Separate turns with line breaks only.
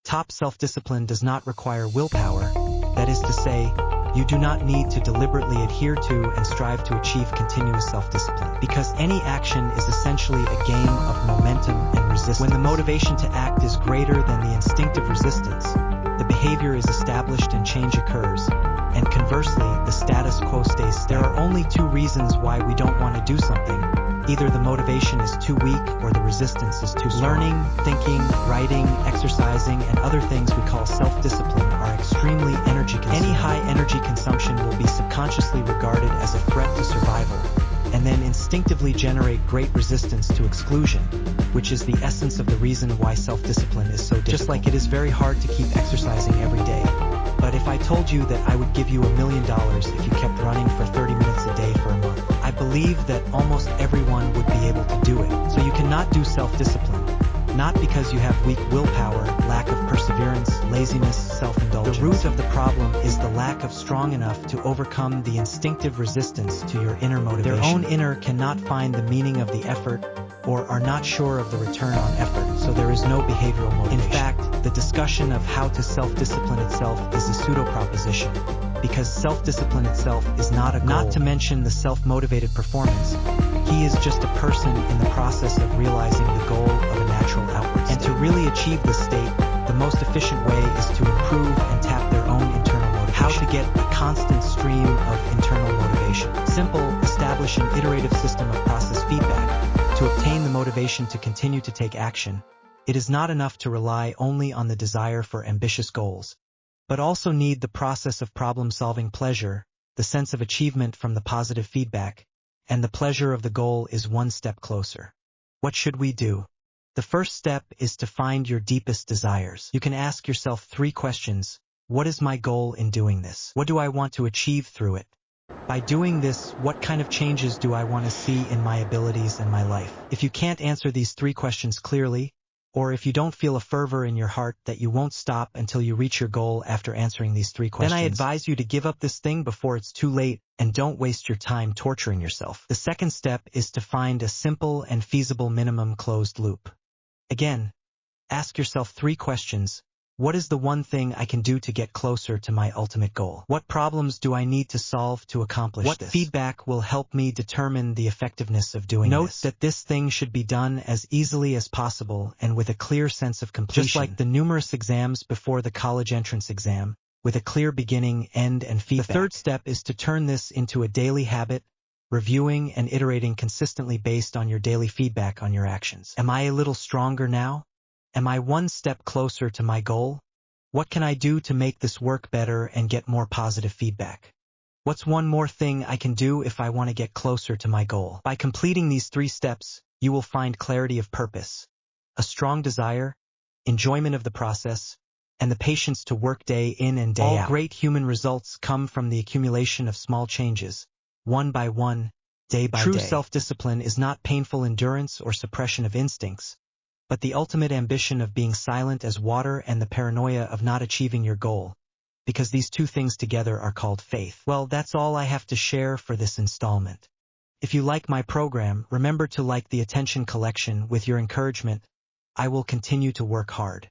Top self-discipline does not require willpower. That is to say, you do not need to deliberately adhere to and strive to achieve continuous self-discipline, because any action is essentially a game of momentum and resistance. When the motivation to act is greater than the instinctive resistance, the behavior is established and change occurs, and conversely, the status quo stays static. There are only two reasons why we don't want to do something. Either the motivation is too weak or the resistance is too strong. Learning, thinking, writing, exercising, and other things we call self-discipline are extremely energy-consuming. Any high-energy consumption will be subconsciously regarded as a threat to survival, and then instinctively generate great resistance to exclusion, which is the essence of the reason why self-discipline is so difficult. Just like it is very hard to keep exercising every day. But if I told you that I would give you $1 million if you kept running for 30 minutes a day for a month, I believe that almost everyone would be able to do it. So you cannot do self-discipline, not because you have weak willpower, lack of perseverance, laziness, self-indulgence. The root of the problem is the lack of strong enough to overcome the instinctive resistance to your inner motivation. Their own inner cannot find the meaning of the effort or are not sure of the return on effort, so there is no behavioral motivation. In fact, the discussion of how to self-discipline itself is a pseudo-proposition, because self-discipline itself is not a goal. Not to mention the self-motivated performance, he is just a person in the process of realizing the goal of a natural outward state. And to really achieve this state, the most efficient way is to improve and tap their own internal motivation. How to get a constant stream of internal motivation. Simple, establish an iterative system of process feedback. To obtain the motivation to continue to take action, it is not enough to rely only on the desire for ambitious goals, but also need the process of problem-solving pleasure, the sense of achievement from the positive feedback, and the pleasure of the goal is one step closer. What should we do? The first step is to find your deepest desires. You can ask yourself 3 questions. What is my goal in doing this? What do I want to achieve through it? By doing this, what kind of changes do I want to see in my abilities and my life? If you can't answer these 3 questions clearly, or if you don't feel a fervor in your heart that you won't stop until you reach your goal after answering these 3 questions, then I advise you to give up this thing before it's too late and don't waste your time torturing yourself. The second step is to find a simple and feasible minimum closed loop. Again, ask yourself 3 questions. What is the one thing I can do to get closer to my ultimate goal? What problems do I need to solve to accomplish this? What feedback will help me determine the effectiveness of doing this? Note that this thing should be done as easily as possible and with a clear sense of completion. Just like the numerous exams before the college entrance exam, with a clear beginning, end, and feedback. The third step is to turn this into a daily habit, reviewing and iterating consistently based on your daily feedback on your actions. Am I a little stronger now? Am I one step closer to my goal? What can I do to make this work better and get more positive feedback? What's one more thing I can do if I want to get closer to my goal? By completing these 3 steps, you will find clarity of purpose, a strong desire, enjoyment of the process, and the patience to work day in and day out. All great human results come from the accumulation of small changes, one by one, day by day. True self-discipline is not painful endurance or suppression of instincts, but the ultimate ambition of being silent as water and the paranoia of not achieving your goal, because these 2 things together are called faith. Well, that's all I have to share for this installment. If you like my program, remember to like the attention collection. With your encouragement, I will continue to work hard.